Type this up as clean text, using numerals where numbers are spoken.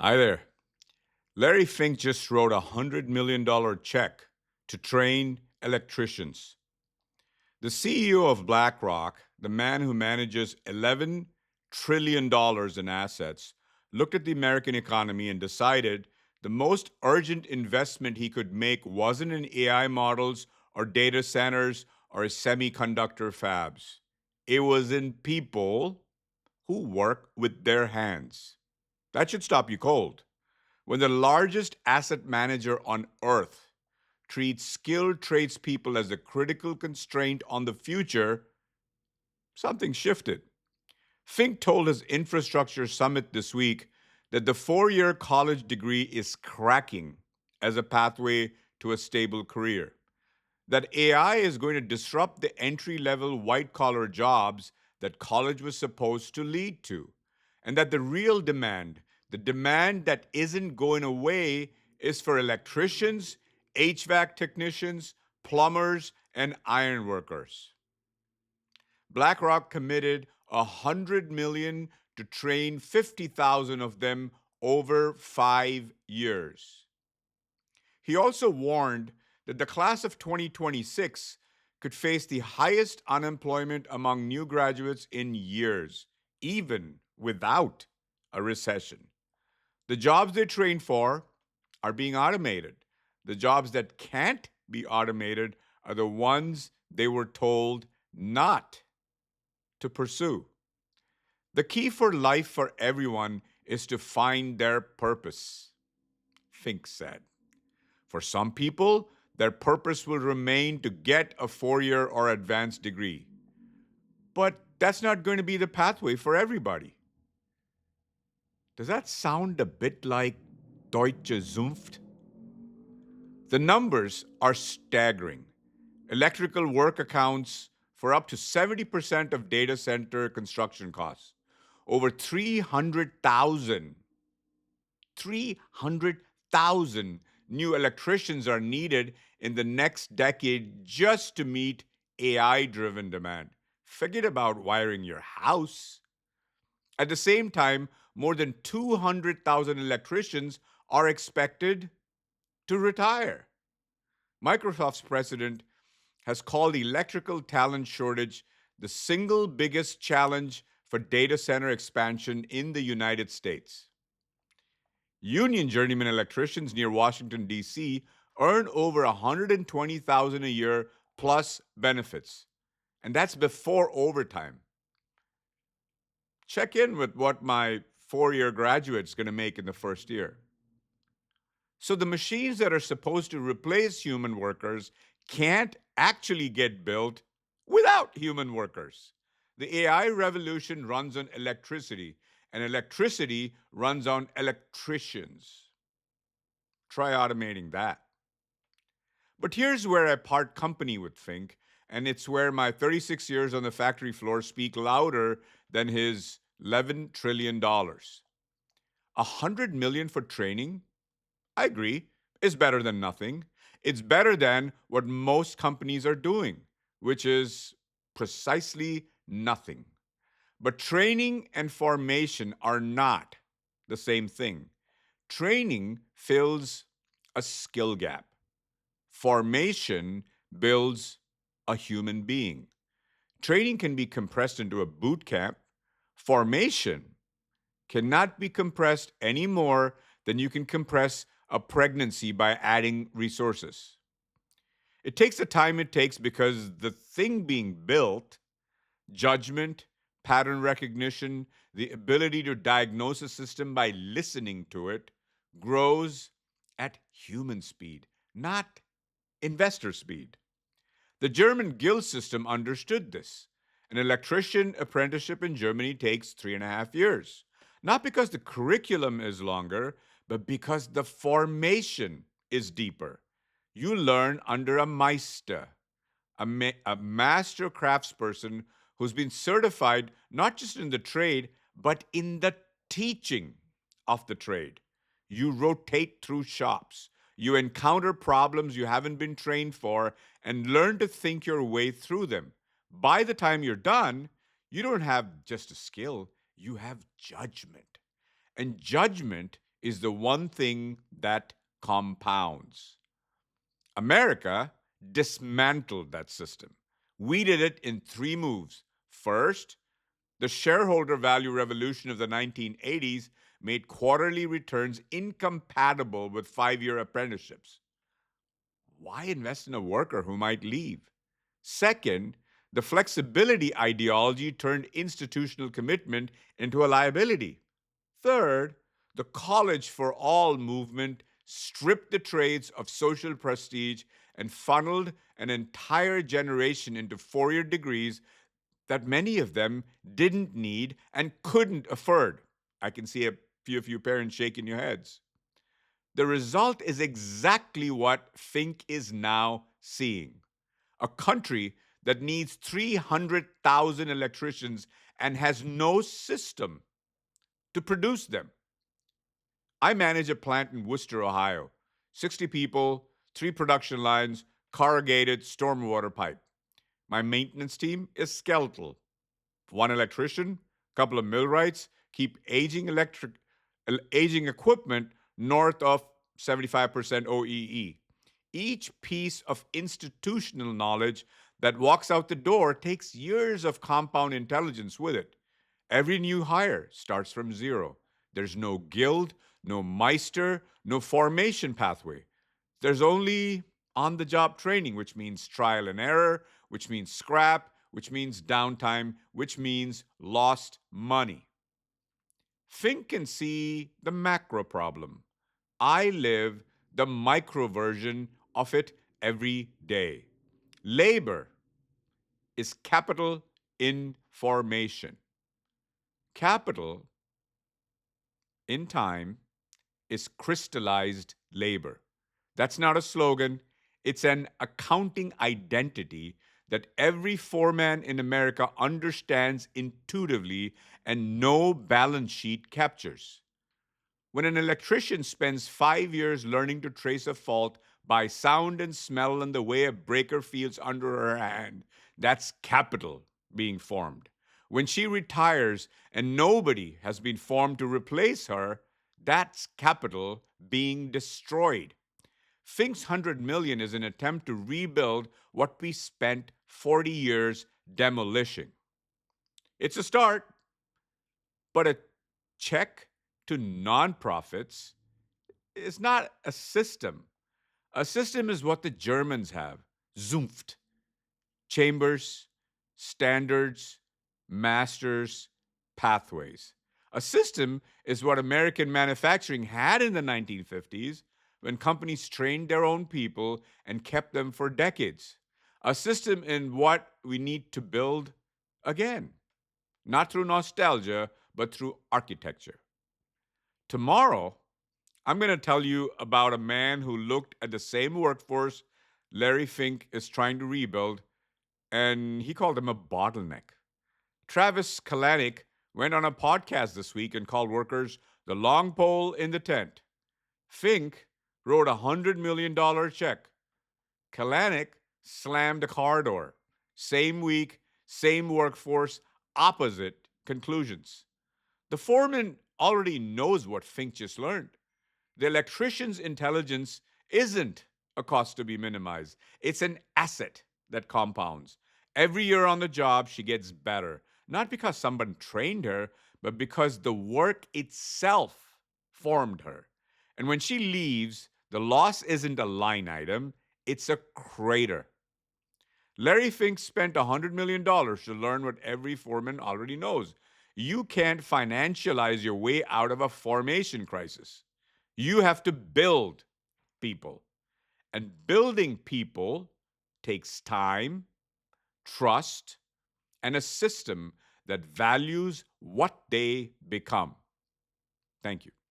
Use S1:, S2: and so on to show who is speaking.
S1: Hi there. Larry Fink just wrote a $100 million check to train electricians. The CEO of BlackRock, the man who manages $11 trillion in assets, looked at the American economy and decided the most urgent investment he could make wasn't in AI models or data centers or semiconductor fabs. It was in people who work with their hands. That should stop you cold. When the largest asset manager on earth treats skilled tradespeople as a critical constraint on the future, something shifted. Fink told his infrastructure summit this week that the 4 year college degree is cracking as a pathway to a stable career. That AI is going to disrupt the entry level white collar jobs that college was supposed to lead to. And that the real demand, the demand that isn't going away, is for electricians, HVAC technicians, plumbers, and iron workers. BlackRock committed 100 million to train 50,000 of them over 5 years. He also warned that the class of 2026 could face the highest unemployment among new graduates in years, even without a recession. The jobs they trained for are being automated. The jobs that can't be automated are the ones they were told not to pursue. The key for life for everyone is to find their purpose, Fink said. For some people, their purpose will remain to get a 4 year or advanced degree. But that's not going to be the pathway for everybody. Does that sound a bit like Deutsche Zunft? The numbers are staggering. Electrical work accounts for up to 70% of data center construction costs. Over 300,000 new electricians are needed in the next decade just to meet AI driven demand. Forget about wiring your house. At the same time, more than 200,000 electricians are expected to retire. Microsoft's president has called the electrical talent shortage the single biggest challenge for data center expansion in the United States. Union journeyman electricians near Washington, D.C. earn over $120,000 a year plus benefits. And that's before overtime. Check in with what my 4 year graduate's going to make in the first year. So the machines that are supposed to replace human workers can't actually get built without human workers. The AI revolution runs on electricity, and electricity runs on electricians. Try automating that. But here's where I part company with Fink, and it's where my 36 years on the factory floor speak louder than his $11 trillion. $100 million for training? I agree, is better than nothing. It's better than what most companies are doing, which is precisely nothing. But training and formation are not the same thing. Training fills a skill gap. Formation builds a human being. Training can be compressed into a boot camp. Formation cannot be compressed any more than you can compress a pregnancy by adding resources. It takes the time it takes because the thing being built, judgment, pattern recognition, the ability to diagnose a system by listening to it, grows at human speed, not investor speed. The German guild system understood this. An electrician apprenticeship in Germany takes 3.5 years. Not because the curriculum is longer, but because the formation is deeper. You learn under a Meister, a master craftsperson who's been certified not just in the trade, but in the teaching of the trade. You rotate through shops. You encounter problems you haven't been trained for and learn to think your way through them. By the time you're done, you don't have just a skill, you have judgment. And judgment is the one thing that compounds. America dismantled that system. We did it in three moves. First, the shareholder value revolution of the 1980s made quarterly returns incompatible with 5-year apprenticeships. Why invest in a worker who might leave? Second, the flexibility ideology turned institutional commitment into a liability. Third, the college for all movement stripped the trades of social prestige and funneled an entire generation into 4-year degrees that many of them didn't need and couldn't afford. I can see a few of you parents shaking your heads. The result is exactly what Fink is now seeing. A country that needs 300,000 electricians and has no system to produce them. I manage a plant in Wooster, Ohio. 60 people, 3 production lines, corrugated stormwater pipe. My maintenance team is skeletal. 1 electrician, couple of millwrights, keep aging equipment north of 75% OEE. Each piece of institutional knowledge that walks out the door takes years of compound intelligence with it. Every new hire starts from zero. There's no guild, no Meister, no formation pathway. There's only on the job training, which means trial and error, which means scrap, which means downtime, which means lost money. Fink can see the macro problem. I live the micro version of it every day. Labor is capital in formation. Capital in time is crystallized labor. That's not a slogan, it's an accounting identity that every foreman in America understands intuitively and no balance sheet captures. When an electrician spends 5 years learning to trace a fault by sound and smell and the way a breaker feels under her hand, that's capital being formed. When she retires and nobody has been formed to replace her, that's capital being destroyed. Fink's 100 million is an attempt to rebuild what we spent 40 years demolishing. It's a start, but a check to nonprofits is not a system. A system is what the Germans have: Zunft, chambers, standards, masters, pathways. A system is what American manufacturing had in the 1950s when companies trained their own people and kept them for decades. A system in what we need to build again, not through nostalgia, but through architecture. Tomorrow, I'm going to tell you about a man who looked at the same workforce Larry Fink is trying to rebuild, and he called him a bottleneck. Travis Kalanick went on a podcast this week and called workers the long pole in the tent. Fink wrote a $100 million check. Kalanick slammed a car door. Same week, same workforce, opposite conclusions. The foreman already knows what Fink just learned. The electrician's intelligence isn't a cost to be minimized. It's an asset that compounds. Every year on the job, she gets better. Not because someone trained her, but because the work itself formed her. And when she leaves, the loss isn't a line item, it's a crater. Larry Fink spent $100 million to learn what every foreman already knows. You can't financialize your way out of a formation crisis. You have to build people. And building people takes time, trust, and a system that values what they become. Thank you.